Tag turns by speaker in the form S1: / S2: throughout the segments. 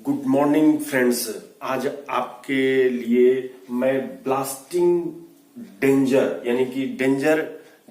S1: Good morning friends. आज आपके लिए मैं ब्लास्टिंग डेंजर यानी कि डेंजर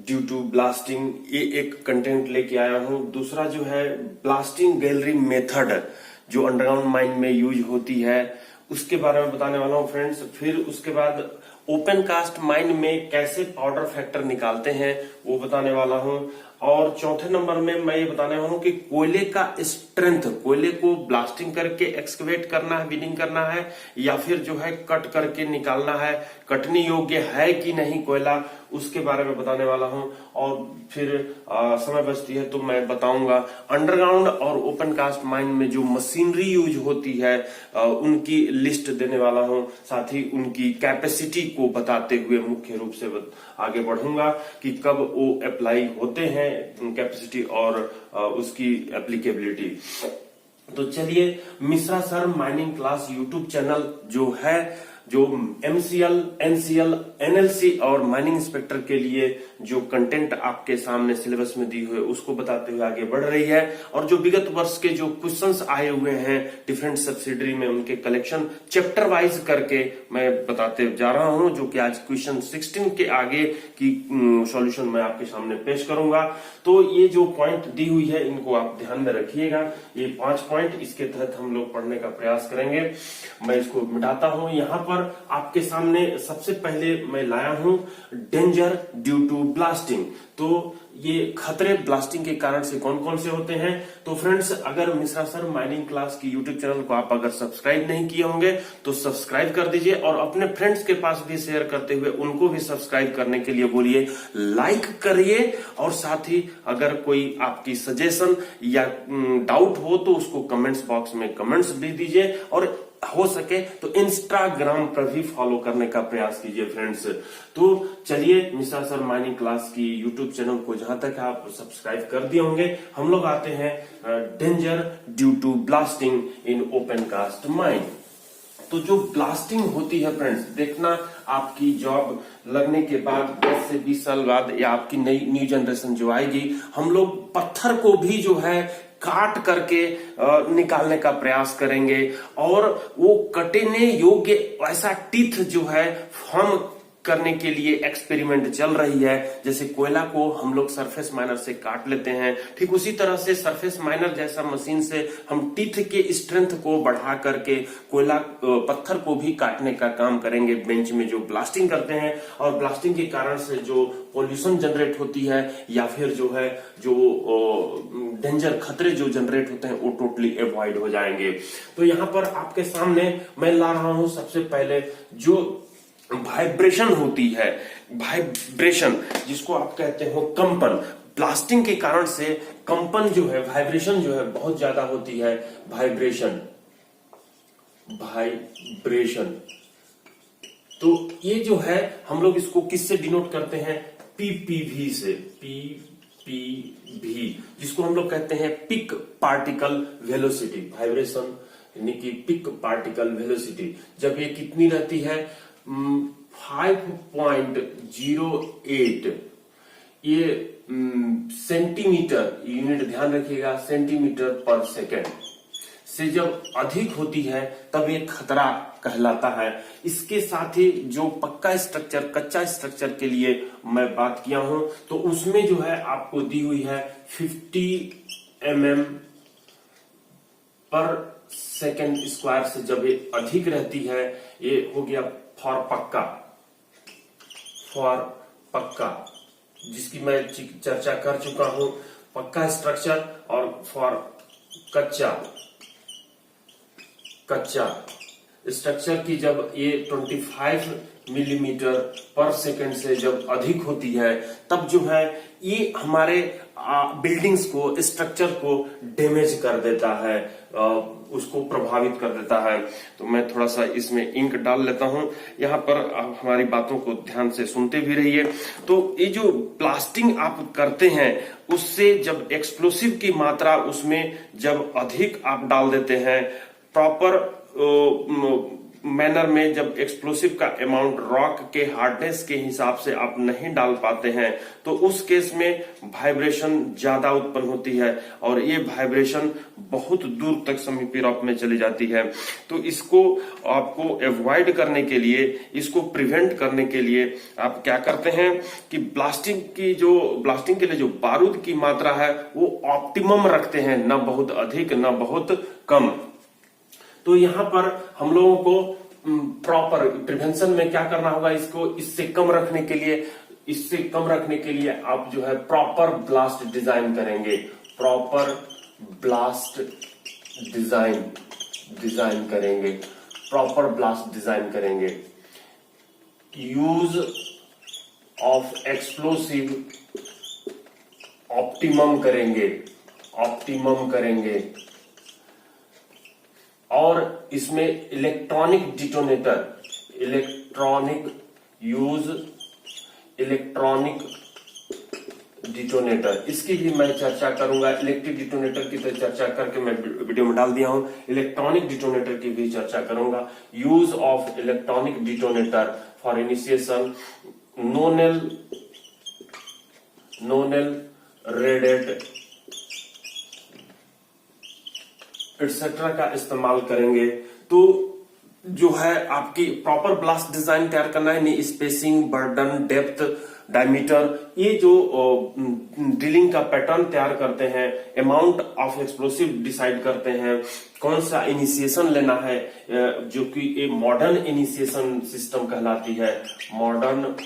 S1: ड्यू टू ब्लास्टिंग ये एक कंटेंट लेके आया हूं। दूसरा जो है ब्लास्टिंग गैलरी मेथड जो अंडरग्राउंड माइन में यूज होती है उसके बारे में बताने वाला हूं फ्रेंड्स। फिर उसके बाद ओपन कास्ट माइन में कैसे पाउडर फैक्टर निकालते हैं वो बताने वाला हूं। और चौथे नंबर में मैं ये बताने वाला हूं कि कोयले का स्ट्रेंथ, कोयले को ब्लास्टिंग करके एक्सकवेट करना है, विनिंग करना है या फिर जो है कट करके निकालना है, कटनी योग्य है कि नहीं कोयला, उसके बारे में बताने वाला हूं। और फिर समय बचती है तो मैं बताऊंगा अंडरग्राउंड और ओपन कास्ट माइन में जो मशीनरी यूज होती है उनकी लिस्ट देने वाला हूं। साथ ही उनकी कैपेसिटी को बताते हुए मुख्य रूप से आगे बढ़ूंगा कि कब वो अप्लाई होते हैं कैपेसिटी और उसकी एप्लीकेबिलिटी। तो चलिए, Mishra sir mining class YouTube channel जो है, जो MCL, NCL, NLC और माइनिंग इंस्पेक्टर के लिए जो कंटेंट आपके सामने सिलेबस में दी हुई है उसको बताते हुए आगे बढ़ रही है। और जो विगत वर्ष के जो क्वेश्चंस आए हुए हैं डिफरेंट सब्सिडरी में उनके कलेक्शन चैप्टर वाइज करके मैं बताते जा रहा हूं, जो कि आज क्वेश्चन 16 के आगे की सॉल्यूशन मैं आपके सामने पेश करूंगा। तो ये जो पॉइंट दी हुई है इनको आप ध्यान में रखिएगा। ये 5 पॉइंट इसके तहत हम लोग पढ़ने का प्रयास करेंगे। मैं इसको मिटाता हूं। यहाँ पर आपके सामने सबसे पहले मैं लाया हूं डेंजर ड्यू टू ब्लास्टिंग। तो ये खतरे ब्लास्टिंग के कारण से कौन कौन से होते हैं। तो फ्रेंड्स, अगर मिश्रा सर माइनिंग क्लास की यूट्यूब चैनल को आप अगर सब्सक्राइब नहीं किए होंगे तो सब्सक्राइब कर दीजिए और अपने फ्रेंड्स के पास भी शेयर करते हुए उनको भी सब्सक्राइब करने के लिए बोलिए, लाइक करिए। और साथ ही अगर कोई आपकी सजेशन या डाउट हो तो उसको कमेंट्स बॉक्स में कमेंट्स दे दीजिए और हो सके तो इंस्टाग्राम पर भी फॉलो करने का प्रयास कीजिए फ्रेंड्स। तो चलिए, मिश्रा सर माइनिंग क्लास की यूट्यूब चैनल को जहां तक आप सब्सक्राइब कर दिए होंगे, हम लोग आते हैं danger due to blasting in open cast mine. तो जो ब्लास्टिंग होती है फ्रेंड्स, देखना आपकी जॉब लगने के बाद 10 से 20 साल बाद या आपकी नई न्यू जनरेशन जो आएगी, हम लोग पत्थर को भी जो है काट करके निकालने का प्रयास करेंगे और वो कटने योग्य ऐसा टीथ जो है फॉर्म करने के लिए एक्सपेरिमेंट चल रही है। जैसे कोयला को हम लोग सरफेस माइनर से काट लेते हैं, ठीक उसी तरह से सरफेस माइनर जैसा मशीन से हम टीथ के स्ट्रेंथ को बढ़ा करके कोयला पत्थर को भी काटने का काम करेंगे बेंच में जो ब्लास्टिंग करते हैं। और ब्लास्टिंग के कारण से जो पॉल्यूशन जनरेट होती है या फिर जो है जो डेंजर खतरे जो जनरेट होते हैं वो टोटली अवॉइड हो जाएंगे। तो यहाँ पर आपके सामने मैं ला रहा हूं सबसे पहले जो वाइब्रेशन होती है, वाइब्रेशन जिसको आप कहते हो कंपन। ब्लास्टिंग के कारण से कंपन जो है, वाइब्रेशन जो है बहुत ज्यादा होती है। Vibration, vibration. तो ये जो है हम लोग इसको किससे डिनोट करते हैं? PPV से, PPV, जिसको हम लोग कहते हैं पिक पार्टिकल वेलोसिटी। वाइब्रेशन यानी कि पिक पार्टिकल वेलोसिटी जब ये कितनी रहती है? 5.08 ये सेंटीमीटर, यूनिट ध्यान रखिएगा, सेंटीमीटर पर सेकेंड से जब अधिक होती है तब ये खतरा कहलाता है। इसके साथ ही जो पक्का स्ट्रक्चर, कच्चा स्ट्रक्चर के लिए मैं बात किया हूं तो उसमें जो है आपको दी हुई है 50 mm पर सेकेंड स्क्वायर से जब ये अधिक रहती है, ये हो गया फॉर पक्का, फॉर पक्का, जिसकी मैं चर्चा कर चुका हूं, पक्का स्ट्रक्चर। और फॉर कच्चा, कच्चा स्ट्रक्चर की जब ये 25 मिलीमीटर पर सेकेंड से जब अधिक होती है तब जो है ये हमारे बिल्डिंग्स को, स्ट्रक्चर को डैमेज कर देता है, उसको प्रभावित कर देता है। तो मैं थोड़ा सा इसमें इंक डाल लेता हूं। यहाँ पर आप हमारी बातों को ध्यान से सुनते भी रहिए। तो ये जो ब्लास्टिंग आप करते हैं उससे जब एक्सप्लोसिव की मात्रा उसमें जब अधिक आप डाल देते हैं, प्रॉपर मैनर में जब एक्सप्लोसिव का अमाउंट रॉक के हार्डनेस के हिसाब से आप नहीं डाल पाते हैं तो उस केस में वाइब्रेशन ज्यादा उत्पन्न होती है और ये वाइब्रेशन बहुत दूर तक समीपी रॉक में चली जाती है। तो इसको आपको अवॉइड करने के लिए, इसको प्रिवेंट करने के लिए आप क्या करते हैं कि ब्लास्टिंग के लिए जो बारूद की मात्रा है वो ऑप्टिमम रखते हैं, ना बहुत अधिक ना बहुत कम। तो यहाँ पर हम लोगों को प्रॉपर प्रिवेंशन में क्या करना होगा, इससे कम रखने के लिए आप जो है प्रॉपर ब्लास्ट डिजाइन करेंगे। प्रॉपर ब्लास्ट डिजाइन करेंगे। यूज ऑफ एक्सप्लोसिव ऑप्टिमम करेंगे और इसमें इलेक्ट्रॉनिक डिटोनेटर, इसकी भी मैं चर्चा करूंगा। इलेक्ट्रिक डिटोनेटर की तो चर्चा करके मैं वीडियो में डाल दिया हूं, इलेक्ट्रॉनिक डिटोनेटर की भी चर्चा करूंगा। Use of electronic detonator for initiation, Nonel Raydet etcetera का इस्तेमाल करेंगे। तो जो है आपकी प्रॉपर ब्लास्ट डिजाइन तैयार करना है, स्पेसिंग, बर्डन, डेप्थ, डायमीटर, ये जो ड्रिलिंग का पैटर्न तैयार करते हैं, अमाउंट ऑफ एक्सप्लोसिव डिसाइड करते हैं, कौन सा इनिशिएशन लेना है, जो कि एक मॉडर्न इनिशिएशन सिस्टम कहलाती है। मॉडर्न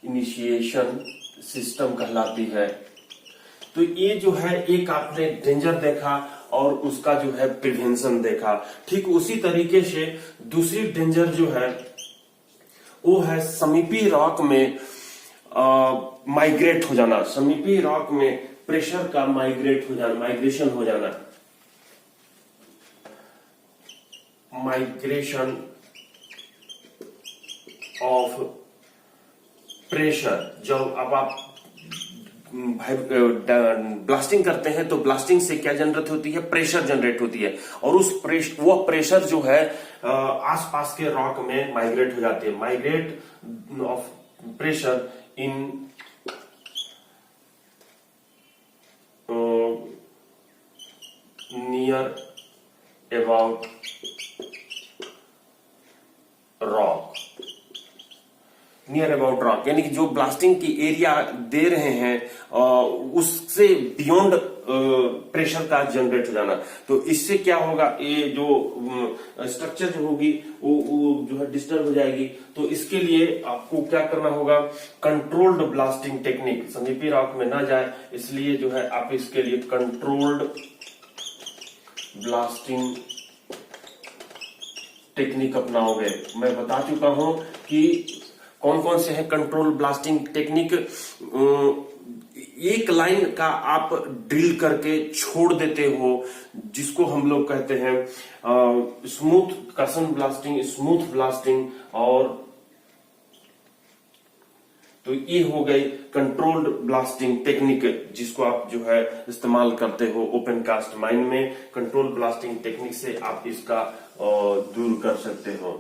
S1: इनिशिएशन सिस्टम कहलाती है। तो ये जो है एक आपने डेंजर देखा और उसका जो है प्रिवेंशन देखा। ठीक उसी तरीके से दूसरी डेंजर जो है वो है समीपी रॉक में माइग्रेट हो जाना, समीपी रॉक में प्रेशर का माइग्रेशन हो जाना। माइग्रेशन ऑफ प्रेशर, जब अब आप ब्लास्टिंग करते हैं तो ब्लास्टिंग से क्या जनरेट होती है, प्रेशर जनरेट होती है और वो प्रेशर जो है आसपास के रॉक में माइग्रेट हो जाती है। Migrate of pressure in near about rock, near about rock, यानी कि जो ब्लास्टिंग की एरिया दे रहे हैं उससे बियॉन्ड प्रेशर का जनरेट हो जाना। तो इससे क्या होगा, ये जो स्ट्रक्चर जो होगी वो जो है डिस्टर्ब हो जाएगी। तो इसके लिए आपको क्या करना होगा, कंट्रोल्ड ब्लास्टिंग टेक्निक, समीपी रॉक में ना जाए इसलिए जो है आप इसके लिए कंट्रोल्ड ब्लास्टिंग टेक्निक अपनाओगे। मैं बता चुका हूं कि कौन कौन से हैं कंट्रोल ब्लास्टिंग टेक्निक। एक लाइन का आप ड्रिल करके छोड़ देते हो, जिसको हम लोग कहते हैं स्मूथ कर्सन ब्लास्टिंग, स्मूथ ब्लास्टिंग। और तो ये हो गई कंट्रोल्ड ब्लास्टिंग टेक्निक, जिसको आप जो है इस्तेमाल करते हो ओपन कास्ट माइन में। कंट्रोल ब्लास्टिंग टेक्निक से आप इसका दूर कर सकते हो।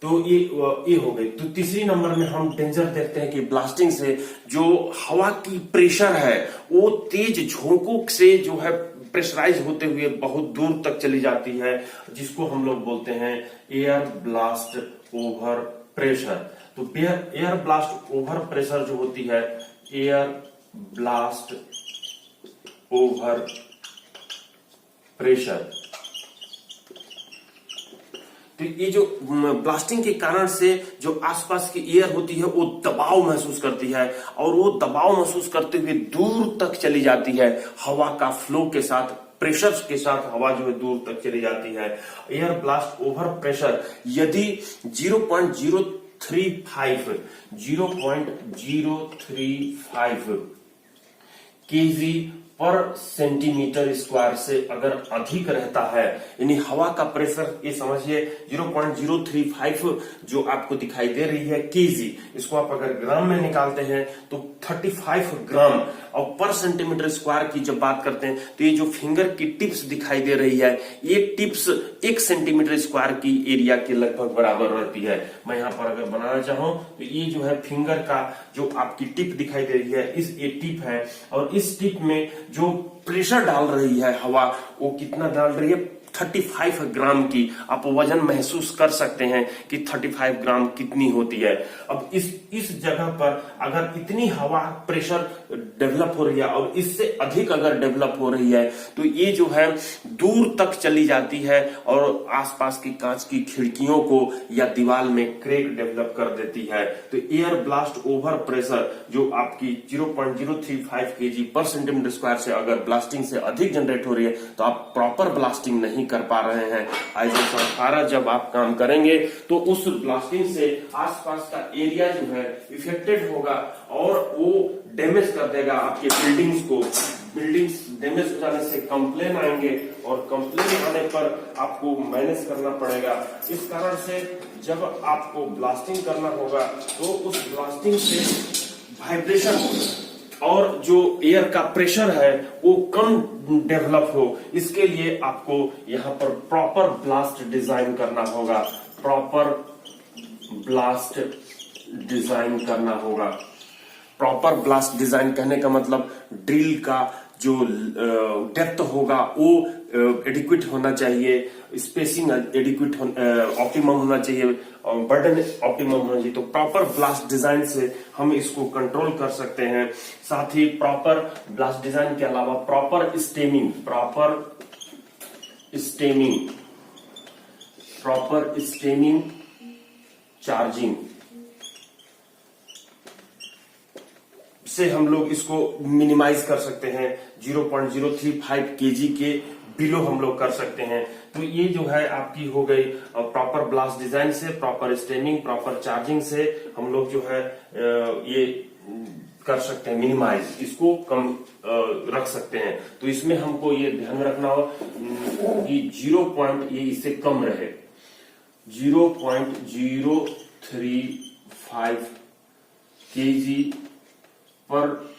S1: तो ये हो गई। तो तीसरी नंबर में हम डेंजर देखते हैं कि ब्लास्टिंग से जो हवा की प्रेशर है वो तेज झोंकों से जो है प्रेशराइज होते हुए बहुत दूर तक चली जाती है, जिसको हम लोग बोलते हैं एयर ब्लास्ट ओवर प्रेशर। तो एयर ब्लास्ट ओवर प्रेशर जो होती है, एयर ब्लास्ट ओवर प्रेशर, तो ये जो ब्लास्टिंग के कारण से जो आसपास की एयर होती है वो दबाव महसूस करती है और वो दबाव महसूस करते हुए दूर तक चली जाती है। हवा का फ्लो के साथ, प्रेशर के साथ हवा जो है दूर तक चली जाती है। एयर ब्लास्ट ओवर प्रेशर यदि 0.035 kg पर सेंटीमीटर स्क्वायर से अगर अधिक रहता है, यानी हवा का प्रेशर ये समझिए 0.035 जो आपको दिखाई दे रही है केजी, इसको आप अगर ग्राम में निकालते हैं तो 35 ग्राम, और पर सेंटीमीटर स्क्वायर की जब बात करते हैं तो ये जो फिंगर की टिप्स दिखाई दे रही है, ये टिप्स 1 सेंटीमीटर स्क्वायर की एरिया के लगभग बराबर रहती है। मैं यहाँ पर अगर बनाना चाहूं तो ये जो है फिंगर का जो आपकी टिप दिखाई दे रही है, इस ये टिप है, और इस टिप में जो प्रेशर डाल रही है हवा, वो कितना डाल रही है 35 ग्राम की। आप वजन महसूस कर सकते हैं कि 35 ग्राम कितनी होती है। अब इस जगह पर अगर इतनी हवा प्रेशर डेवलप हो रही है और इससे अधिक अगर डेवलप हो रही है तो ये जो है दूर तक चली जाती है और आसपास की कांच की खिड़कियों को या दीवार में क्रैक डेवलप कर देती है। तो एयर ब्लास्ट ओवर प्रेशर जो आपकी 0.035 केजी पर सेंटीमीटर स्क्वायर से अगर ब्लास्टिंग से अधिक जनरेट हो रही है तो आप प्रॉपर ब्लास्टिंग नहीं कर पा रहे हैं। ISO 18 जब आप काम करेंगे तो उस ब्लास्टिंग से आसपास का एरिया जो है इफेक्टेड होगा और वो डैमेज कर देगा आपके बिल्डिंग्स को। बिल्डिंग्स डैमेज हो जाने से कंप्लेन आएंगे और कंप्लेन आने पर आपको मैनेज करना पड़ेगा। इस कारण से जब आपको ब्लास्टिंग करना होगा तो उस ब्लास्टिंग से वाइब्रेशन और जो एयर का प्रेशर है वो कम डेवलप हो, इसके लिए आपको यहाँ पर प्रॉपर ब्लास्ट डिजाइन करना होगा। प्रॉपर ब्लास्ट डिजाइन करना होगा। प्रॉपर ब्लास्ट डिजाइन कहने का मतलब ड्रिल का जो डेप्थ होगा वो एडिक्वेट होना चाहिए, स्पेसिंग एडिक्वेट ऑप्टिमम होना चाहिए, बर्डन ऑप्टिमम होना चाहिए। तो प्रॉपर ब्लास्ट डिजाइन से हम इसको कंट्रोल कर सकते हैं। साथ ही प्रॉपर ब्लास्ट डिजाइन के अलावा प्रॉपर स्टेमिंग चार्जिंग से हम लोग इसको मिनिमाइज कर सकते हैं। 0.035 केजी के बिलो हम लोग कर सकते हैं। तो ये जो है आपकी हो गई प्रॉपर ब्लास्ट डिजाइन से, प्रॉपर स्टेमिंग, प्रॉपर चार्जिंग से हम लोग जो है ये कर सकते हैं, मिनिमाइज, इसको कम रख सकते हैं। तो इसमें हमको ये ध्यान में रखना हो कि 0. ये इससे कम रहे, 0.035 केजी पर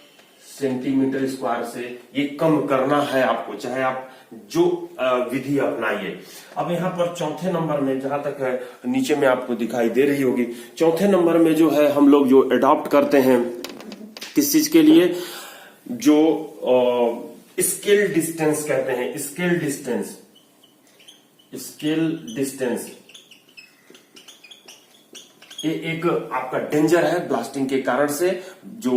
S1: सेंटीमीटर स्क्वायर से ये कम करना है आपको, चाहे आप जो विधि अपनाइए। अब यहाँ पर चौथे नंबर में जहां तक है, नीचे में आपको दिखाई दे रही होगी, चौथे नंबर में जो है हम लोग जो अडॉप्ट करते हैं किस चीज के लिए, जो स्केल डिस्टेंस कहते हैं। स्केल डिस्टेंस ये एक आपका डेंजर है ब्लास्टिंग के कारण से, जो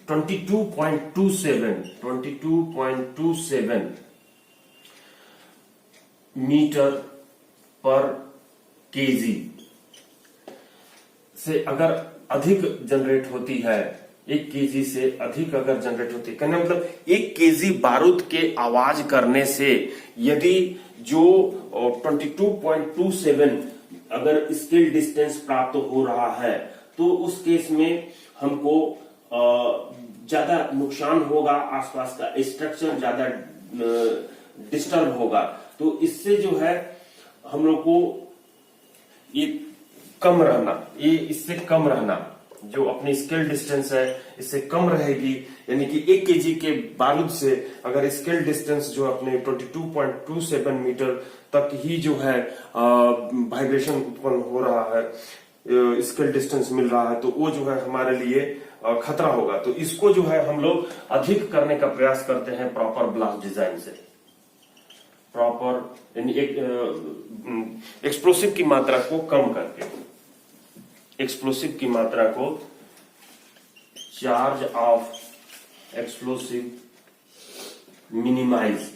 S1: 22.27 मीटर पर केजी से अगर अधिक जनरेट होती है, 1 केजी से अधिक अगर जनरेट होती है, कहने मतलब 1 केजी बारूद के आवाज करने से यदि जो 22.27 अगर स्केल डिस्टेंस प्राप्त हो रहा है तो उस केस में हमको ज्यादा नुकसान होगा, आसपास का स्ट्रक्चर ज्यादा डिस्टर्ब होगा। तो इससे जो है हम लोग को ये कम रहना, ये इससे कम रहना, जो अपनी स्केल डिस्टेंस है इससे कम रहेगी। यानी कि 1 केजी के बारूद से अगर स्केल डिस्टेंस जो अपने 22.27 मीटर तक ही जो है वाइब्रेशन उत्पन्न हो रहा है, स्केल डिस्टेंस मिल रहा है, तो वो जो है हमारे लिए खतरा होगा। तो इसको जो है हम लोग अधिक करने का प्रयास करते हैं प्रॉपर ब्लास्ट डिजाइन से। प्रॉपर यानी एक एक्सप्लोसिव की मात्रा को कम करके, एक्सप्लोसिव की मात्रा को, चार्ज ऑफ एक्सप्लोसिव मिनिमाइज।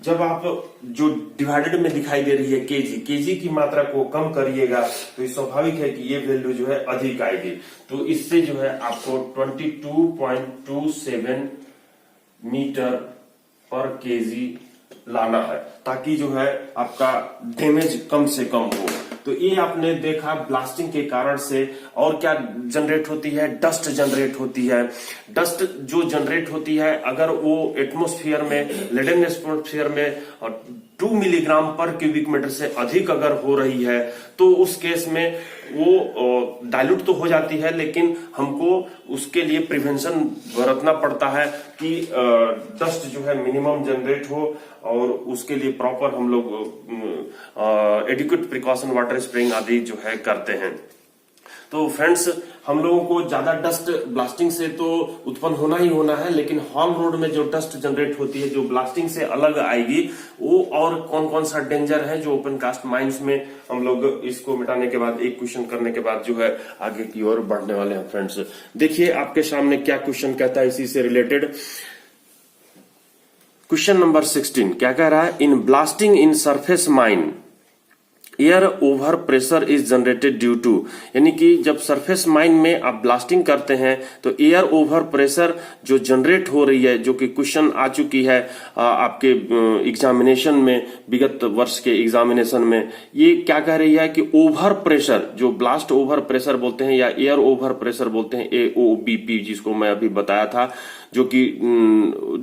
S1: जब आप जो डिवाइडेड में दिखाई दे रही है केजी की मात्रा को कम करिएगा तो ये स्वाभाविक है कि ये वैल्यू जो है अधिक आएगी। तो इससे जो है आपको 22.27 मीटर पर केजी लाना है ताकि जो है आपका डैमेज कम से कम हो। तो ये आपने देखा ब्लास्टिंग के कारण से। और क्या जनरेट होती है? डस्ट जनरेट होती है। डस्ट जो जनरेट होती है, अगर वो एटमॉस्फेयर में, लेडन एटमॉस्फेयर में 2 मिलीग्राम पर क्यूबिक मीटर से अधिक अगर हो रही है, तो उस केस में वो डाइल्यूट तो हो जाती है, लेकिन हमको उसके लिए प्रिवेंशन बरतना पड़ता है कि डस्ट जो है मिनिमम जनरेट हो, और उसके लिए प्रॉपर हम लोग एडिक्वेट प्रिकॉशन, वाटर स्प्रेइंग आदि जो है करते हैं। तो फ्रेंड्स, हम लोगों को ज्यादा डस्ट ब्लास्टिंग से तो उत्पन्न होना ही होना है, लेकिन हॉल रोड में जो डस्ट जनरेट होती है, जो ब्लास्टिंग से अलग आएगी, वो और कौन कौन सा डेंजर है जो ओपन कास्ट माइंस में हम लोग इसको मिटाने के बाद, एक क्वेश्चन करने के बाद जो है आगे की ओर बढ़ने वाले हैं। फ्रेंड्स देखिए आपके सामने क्या क्वेश्चन कहता है इसी से रिलेटेड। क्वेश्चन नंबर 16 क्या कह रहा है? In blasting in surface mine air overpressure is generated due to, यानी कि जब सरफेस माइन में आप ब्लास्टिंग करते हैं तो एयर ओवर प्रेशर जो जनरेट हो रही है, जो कि क्वेश्चन आ चुकी है आपके एग्जामिनेशन में, विगत वर्ष के एग्जामिनेशन में, ये क्या कह रही है कि ओवर प्रेशर, जो ब्लास्ट ओवर प्रेशर बोलते हैं या एयर ओवर प्रेशर बोलते हैं, AOBP, जिसको मैं अभी बताया था, जो कि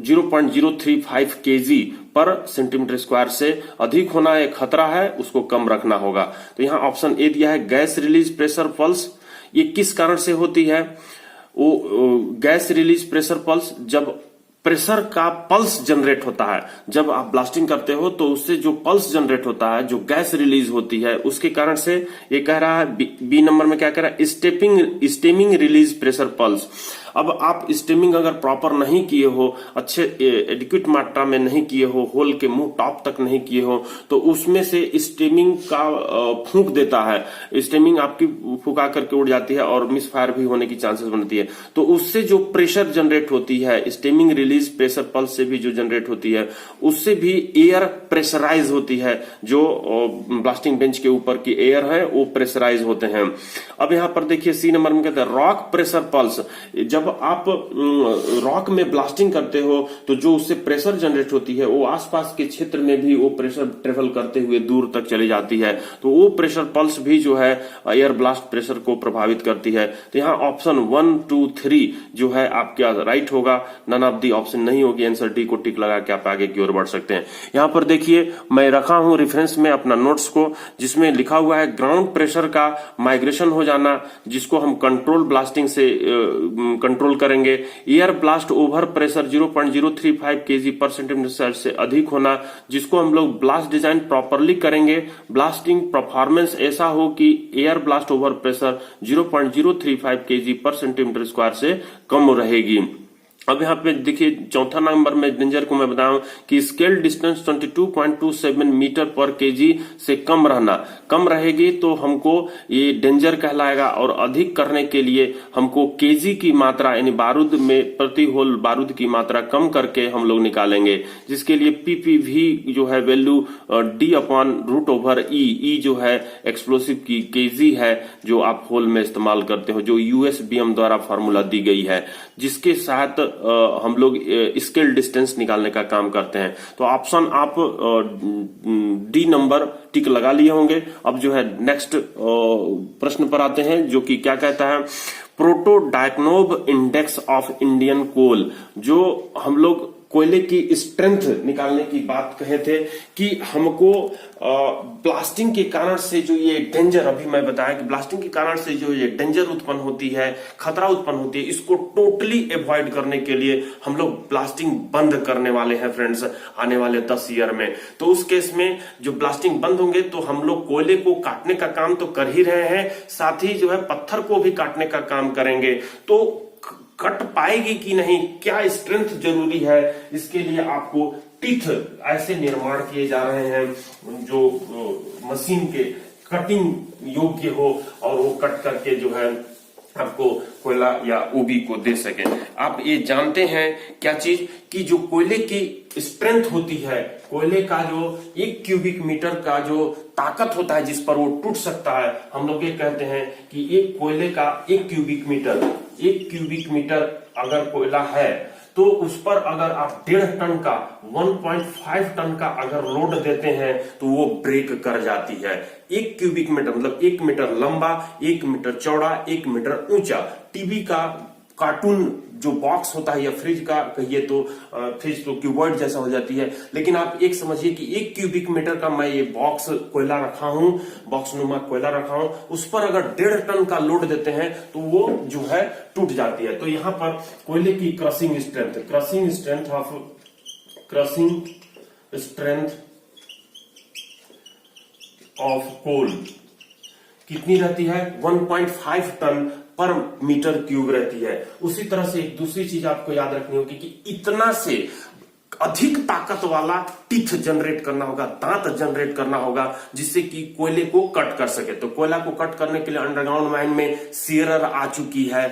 S1: 0.035 kg पर सेंटीमीटर स्क्वायर से अधिक होना एक खतरा है, उसको कम रखना होगा। तो यहाँ ऑप्शन ए दिया है, गैस रिलीज प्रेशर पल्स। ये किस कारण से होती है? वो गैस रिलीज प्रेशर पल्स, जब प्रेशर का पल्स जनरेट होता है, जब आप ब्लास्टिंग करते हो तो उससे जो पल्स जनरेट होता है, जो गैस रिलीज होती है, उसके कारण से ये कह रहा है। बी नंबर में क्या कह रहा है? Stemming release pressure pulse. अब आप स्टेमिंग अगर प्रॉपर नहीं किए हो, अच्छे एडिक्वेट मात्रा में नहीं किए हो, होल के मुंह टॉप तक नहीं किए हो, तो उसमें से स्टेमिंग का फूंक देता है, स्टेमिंग आपकी फुका करके उड़ जाती है और मिस फायर भी होने की चांसेस बनती है। तो उससे जो प्रेशर जनरेट होती है, स्टेमिंग रिलीज प्रेशर पल्स से भी जो जनरेट होती है, उससे भी एयर प्रेशराइज होती है। जो ब्लास्टिंग बेंच के ऊपर की एयर है वो प्रेशराइज होते हैं। अब यहां पर देखिए सी नंबर में कहते हैं रॉक प्रेशर पल्स। जब आप रॉक में ब्लास्टिंग करते हो तो जो उससे प्रेशर जनरेट होती है, वो आसपास के क्षेत्र में भी वो प्रेशर ट्रेवल करते हुए दूर तक चली जाती है। तो वो प्रेशर पल्स भी जो है एयर ब्लास्ट प्रेशर को प्रभावित करती है। तो यहाँ ऑप्शन 1, 2, 3 जो है आपका राइट होगा, नन ऑफ दी ऑप्शन नहीं होगी। आंसर डी को टिक लगा के आप आगे की ओर बढ़ सकते हैं। यहाँ पर देखिए मैं रखा हूं रेफरेंस में अपना नोट्स को, जिसमें लिखा हुआ है ग्राउंड प्रेशर का माइग्रेशन हो जाना, जिसको हम कंट्रोल ब्लास्टिंग से कंट्रोल करेंगे। Air blast over pressure 0.035 kg पर सेंटीमीटर से अधिक होना, जिसको हम लोग ब्लास्ट डिजाइन प्रॉपरली करेंगे, ब्लास्टिंग परफॉर्मेंस ऐसा हो कि air blast over pressure 0.035 kg पर सेंटीमीटर स्क्वायर से कम रहेगी। अब यहाँ पे देखिए चौथा नंबर में डेंजर को मैं बताऊं कि स्केल डिस्टेंस 22.27 मीटर पर केजी से कम रहना, कम रहेगी तो हमको ये डेंजर कहलाएगा। और अधिक करने के लिए हमको केजी की मात्रा, यानी बारूद में प्रति होल बारूद की मात्रा कम करके हम लोग निकालेंगे, जिसके लिए पीपीवी जो है वैल्यू D/√/E, ई जो है एक्सप्लोसिव की केजी है जो आप होल में इस्तेमाल करते हो, जो USBM द्वारा फॉर्मूला दी गई है, जिसके साथ हम लोग स्केल डिस्टेंस निकालने का काम करते हैं। तो ऑप्शन आप डी नंबर टिक लगा लिए होंगे। अब जो है नेक्स्ट प्रश्न पर आते हैं, जो कि क्या कहता है, प्रोटोडायक्नोब इंडेक्स ऑफ इंडियन कोल। जो हम लोग कोयले की स्ट्रेंथ निकालने की बात कहे थे कि हमको ब्लास्टिंग के कारण से जो ये डेंजर, अभी मैं बताया कि ब्लास्टिंग के कारण से जो ये डेंजर उत्पन्न होती है, खतरा उत्पन्न होती है, इसको टोटली अवॉइड करने के लिए हम लोग ब्लास्टिंग बंद करने वाले हैं फ्रेंड्स आने वाले 10 ईयर में। तो उस केस में जो ब्लास्टिंग बंद होंगे तो हम लोग कोयले को काटने का काम तो कर ही रहे हैं, साथ ही जो है पत्थर को भी काटने का काम करेंगे। तो कट पाएगी कि नहीं, क्या स्ट्रेंथ जरूरी है, इसके लिए आपको टीथ ऐसे निर्माण किए जा रहे हैं जो मशीन के कटिंग योग्य हो और वो कट करके जो है आपको कोयला या ओबी को दे सके। आप ये जानते हैं क्या चीज कि जो कोयले की स्ट्रेंथ होती है, कोयले का जो 1 क्यूबिक मीटर का जो ताकत होता है जिस पर वो टूट सकता है, हम लोग ये कहते हैं कि एक कोयले का 1 क्यूबिक मीटर अगर कोयला है तो उस पर अगर आप 1.5 टन का 1.5 टन का अगर लोड देते हैं तो वो ब्रेक कर जाती है। 1 क्यूबिक मीटर मतलब 1 मीटर लंबा, 1 मीटर चौड़ा, 1 मीटर ऊंचा टीवी का कार्टून जो बॉक्स होता है या फ्रिज का कहिए तो फ्रिज तो क्यूबॉइड जैसा हो जाती है, लेकिन आप एक समझिए कि 1 क्यूबिक मीटर का मैं ये बॉक्स कोयला रखा हूं, बॉक्स नुमा कोयला रखा हूं, उस पर अगर 1.5 टन का लोड देते हैं तो वो जो है टूट जाती है। तो यहां पर कोयले की क्रशिंग स्ट्रेंथ ऑफ कोल कितनी रहती है? 1.5 टन पर मीटर क्यूब रहती है। उसी तरह से एक दूसरी चीज आपको याद रखनी होगी कि इतना से अधिक ताकत वाला टीथ जनरेट करना होगा, दांत जनरेट करना होगा, जिससे कि कोयले को कट कर सके। तो कोयला को कट करने के लिए अंडरग्राउंड माइन में सीयरर आ चुकी है,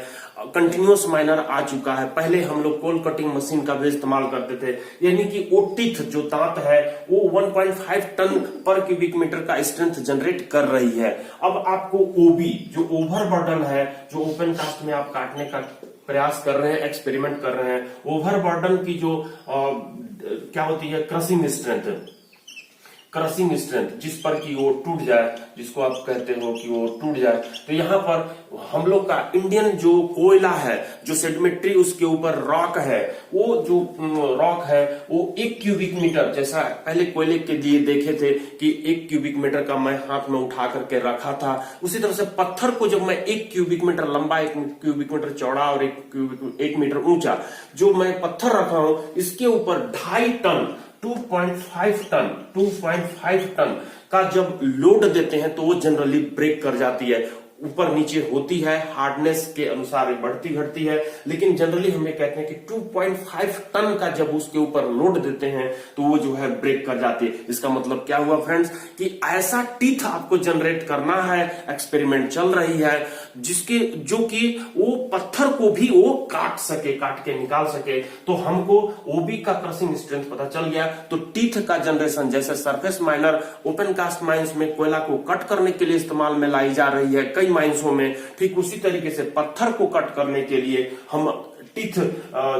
S1: कंटिन्यूअस माइनर आ चुका है। पहले हम लोग कोल कटिंग मशीन का भी इस्तेमाल करते थे, यानी कि वो टीथ जो दांत है वो 1.5 टन पर क्यूबिक मीटर का स्ट्रेंथ जनरेट कर रही है। अब आपको ओबी जो ओवरबर्डन है, जो ओपन कास्ट में आप काटने का प्रयास कर रहे हैं, एक्सपेरिमेंट कर रहे हैं, ओवरबर्डन की जो क्या होती है क्रशिंग स्ट्रेंथ जिस पर कि वो टूट जाए, जिसको आप कहते हो कि वो टूट जाए। तो यहाँ पर हम लोग का इंडियन जो कोयला है, जो सेडिमेंट्री उसके ऊपर रॉक है, वो जो रॉक है वो 1 क्यूबिक मीटर, जैसा पहले कोयले के लिए देखे थे कि 1 क्यूबिक मीटर का मैं हाथ में उठा करके रखा था, उसी तरह से पत्थर को जब मैं 1 क्यूबिक मीटर लंबा, 1 क्यूबिक मीटर चौड़ा और 1 मीटर ऊंचा जो मैं पत्थर रखा हूं, इसके ऊपर 2.5 टन 2.5 टन का जब लोड देते हैं तो वो जनरली ब्रेक कर जाती है। ऊपर नीचे होती है, हार्डनेस के अनुसार बढ़ती घटती है, लेकिन जनरली हमें कहते हैं कि 2.5 टन का जब उसके ऊपर लोड देते हैं तो वो जो है ब्रेक कर जाती है। इसका मतलब क्या हुआ फ्रेंड्स कि ऐसा टीथ आपको जनरेट करना है, एक्सपेरिमेंट चल रही है, जिसके जो कि वो पत्थर को भी वो काट सके, काट के निकाल सके। तो हमको ओबी का क्रशिंग स्ट्रेंथ पता चल गया। तो टीथ का जनरेशन जैसे surface miner open cast mines में कोयला को कट करने के लिए इस्तेमाल में लाई जा रही है कई माइंसों में, ठीक उसी तरीके से पत्थर को कट करने के लिए हम टीथ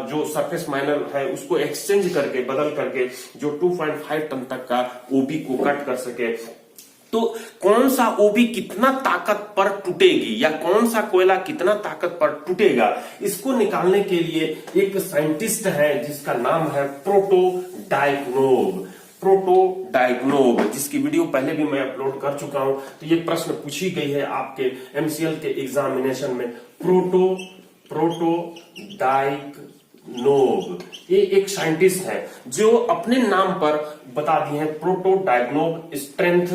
S1: जो सरफेस माइनर है उसको एक्सचेंज करके, बदल करके जो 2.5 टन तक का ओबी को कट कर सके। तो कौन सा ओबी कितना ताकत पर टूटेगी या कौन सा कोयला कितना ताकत पर टूटेगा, इसको निकालने के लिए एक साइंटिस्ट है जिसका नाम है प्रोटोडायग्नोव, जिसकी वीडियो पहले भी मैं अपलोड कर चुका हूं। तो ये प्रश्न पूछी गई है आपके एमसीएल के एग्जामिनेशन में। प्रोटोडायग्नोव ये एक साइंटिस्ट है जो अपने नाम पर बता दिए हैं प्रोटोडायग्नोव स्ट्रेंथ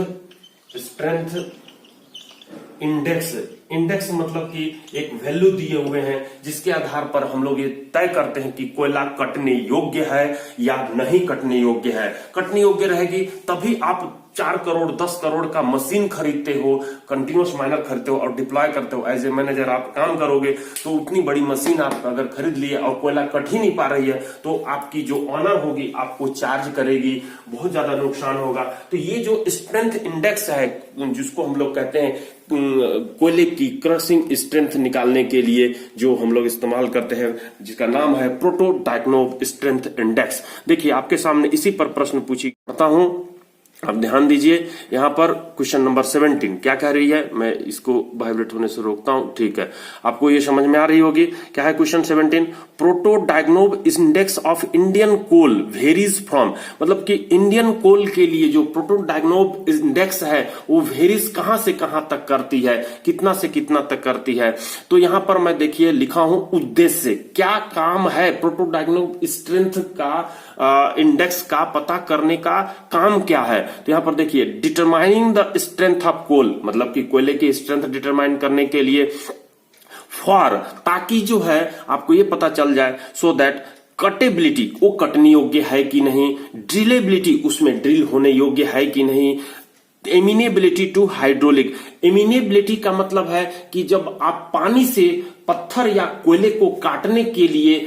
S1: इंडेक्स मतलब कि एक वैल्यू दिए हुए हैं जिसके आधार पर हम लोग ये तय करते हैं कि कोयला कटने योग्य है या नहीं कटने योग्य है। कटने योग्य रहेगी तभी आप 4 करोड़ 10 करोड़ का मशीन खरीदते हो, कंटिन्यूअस माइनर खरीदते हो और डिप्लॉय करते हो। एज ए मैनेजर आप काम करोगे तो उतनी बड़ी मशीन आप अगर खरीद लिए और कोयला कट ही नहीं पा रही है तो आपकी जो ऑनर होगी आपको चार्ज करेगी, बहुत ज्यादा नुकसान होगा। तो ये जो स्ट्रेंथ इंडेक्स है जिसको हम लोग कहते हैं कोयले की क्रशिंग स्ट्रेंथ निकालने के लिए जो हम लोग इस्तेमाल करते हैं, जिसका नाम है प्रोटोडायग्नोव स्ट्रेंथ इंडेक्स। देखिए आपके सामने इसी पर प्रश्न पूछी करता हूं, आप ध्यान दीजिए। यहां पर क्वेश्चन नंबर 17 क्या कह रही है, मैं इसको वाइब्रेट होने से रोकता हूं, ठीक है, आपको ये समझ में आ रही होगी। क्या है question 17? Protodyakonov index of Indian coal varies from, मतलब कि इंडियन कोल के लिए जो प्रोटोडायग्नोव इंडेक्स है वो वेरीज कहां से कहां तक करती है, कितना से कितना तक करती है। तो यहां पर मैं देखिए लिखा हूं उद्देश्य, क्या काम है प्रोटोडायग्नोव स्ट्रेंथ का इंडेक्स का पता करने का काम क्या है। तो यहां पर देखिए determining the strength of coal, मतलब कि कोयले की स्ट्रेंथ डिटरमाइन करने के लिए, फॉर ताकि जो है आपको ये पता चल जाए, सो दैट कटेबिलिटी वो कटने योग्य है कि नहीं, ड्रिलेबिलिटी उसमें ड्रिल होने योग्य है कि नहीं, एमिनेबिलिटी टू हाइड्रोलिक। एमिनेबिलिटी का मतलब है कि जब आप पानी से पत्थर या कोयले को काटने के लिए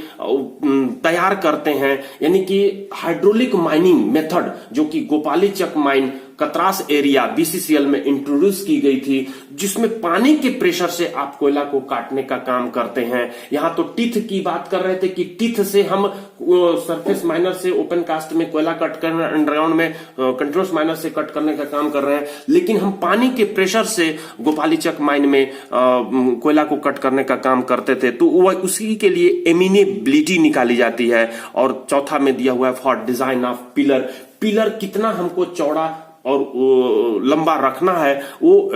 S1: तैयार करते हैं, यानी कि हाइड्रोलिक माइनिंग मेथड जो कि गोपाली चक माइन कतरास एरिया बीसीसीएल में इंट्रोड्यूस की गई थी, जिसमें पानी के प्रेशर से आप कोयला को काटने का काम करते हैं। यहां तो टीथ की बात कर रहे थे कि टीथ से हम सरफेस माइनर से ओपन कास्ट में कोयला कट करना, अंडरग्राउंड में कंट्रोल्स माइनर से कट करने का काम कर रहे हैं, लेकिन हम पानी के प्रेशर से गोपालीचक माइन में कोयला को कट करने का काम करते थे। तो वह उसी के लिए एमिनेबिलिटी निकाली जाती है। और चौथा में दिया हुआ है for design of pillar, pillar कितना हमको चौड़ा और लंबा रखना है, वो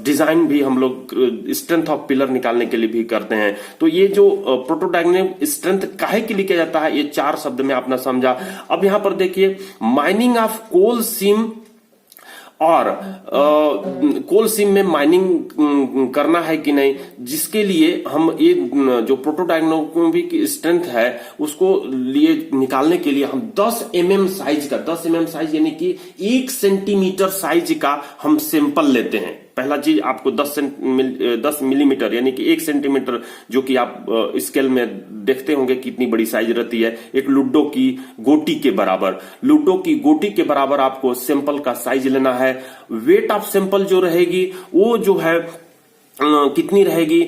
S1: डिजाइन भी हम लोग स्ट्रेंथ ऑफ पिलर निकालने के लिए भी करते हैं। तो ये जो प्रोटोडायनेमिक स्ट्रेंथ काहे के लिए किया जाता है, ये 4 शब्द में आपने समझा। अब यहां पर देखिए माइनिंग ऑफ कोल सीम, और कोल सीम में माइनिंग करना है कि नहीं, जिसके लिए हम ये जो प्रोटोडायनेमिक स्ट्रेंथ है उसको लिए निकालने के लिए हम 10 mm साइज का, 10 mm साइज यानी कि 1 सेंटीमीटर साइज का हम सैंपल लेते हैं। पहला चीज आपको 10 मिलीमीटर यानी कि 1 सेंटीमीटर, जो कि आप स्केल में देखते होंगे कितनी बड़ी साइज रहती है, एक लूडो की गोटी के बराबर, लूडो की गोटी के बराबर आपको सैंपल का साइज लेना है। वेट ऑफ सैंपल जो रहेगी वो जो है कितनी रहेगी,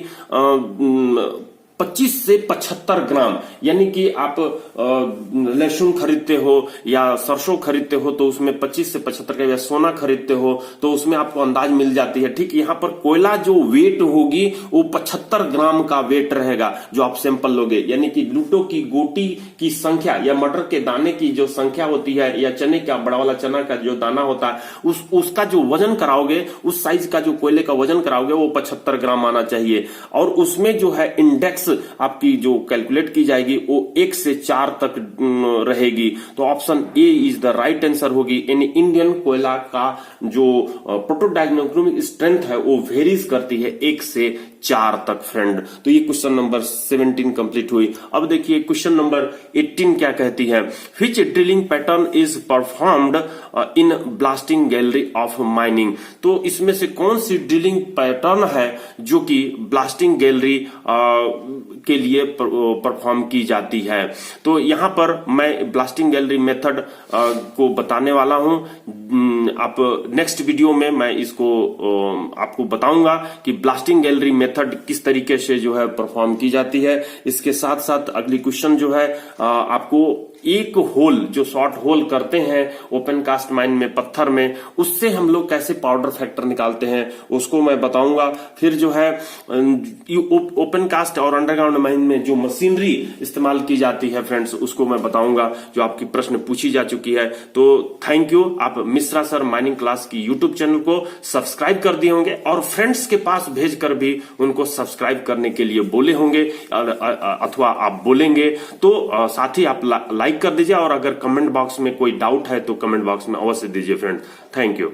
S1: 25 से 75 ग्राम, यानी कि आप लहसुन खरीदते हो या सरसों खरीदते हो तो उसमें 25 से 75 ग्राम, या सोना खरीदते हो तो उसमें आपको अंदाज मिल जाती है। ठीक यहां पर कोयला जो वेट होगी वो 75 ग्राम का वेट रहेगा जो आप सैंपल लोगे, यानी कि लूटो की गोटी की संख्या या मटर के दाने की जो संख्या होती है, या चने का, बड़ा वाला चना का जो दाना होता है उसका जो वजन कराओगे, उस साइज का जो कोयले का वजन कराओगे वो 75 ग्राम आना चाहिए। और उसमें जो है इंडेक्स आपकी जो कैलकुलेट की जाएगी वो 1 से 4 तक रहेगी। तो option A is the right answer होगी। यानी इंडियन कोयला का जो प्रोटोडायनेमिक स्ट्रेंथ है वो वेरीज करती है 1 से 4 तक फ्रेंड। तो ये क्वेश्चन नंबर 17 कंप्लीट हुई। अब देखिए क्वेश्चन नंबर 18 क्या कहती है, which drilling pattern is performed in blasting gallery of mining. तो इसमें से कौन सी ड्रिलिंग पैटर्न है जो कि ब्लास्टिंग गैलरी के लिए परफॉर्म की जाती है। तो यहां पर मैं ब्लास्टिंग गैलरी मेथड को बताने वाला हूं। आप नेक्स्ट वीडियो में मैं इसको आपको बताऊंगा कि ब्लास्टिंग गैलरी मेथड किस तरीके से जो है परफॉर्म की जाती है। इसके साथ साथ अगली क्वेश्चन जो है आपको एक होल जो शॉर्ट होल करते हैं ओपन कास्ट माइन में, पत्थर में, उससे हम लोग कैसे पाउडर फैक्टर निकालते हैं उसको मैं बताऊंगा। फिर जो है ओपन कास्ट और अंडरग्राउंड माइन में जो मशीनरी इस्तेमाल की जाती है फ्रेंड्स, उसको मैं बताऊंगा जो आपकी प्रश्न पूछी जा चुकी है। तो थैंक यू। आप मिश्रा सर माइनिंग क्लास की यूट्यूब चैनल को सब्सक्राइब कर दिए होंगे और फ्रेंड्स के पास भेजकर भी उनको सब्सक्राइब करने के लिए बोले होंगे अथवा आप बोलेंगे। तो साथ ही आप लाइक कर दीजिए, और अगर कमेंट बॉक्स में कोई डाउट है तो कमेंट बॉक्स में अवश्य दीजिए फ्रेंड। Thank you.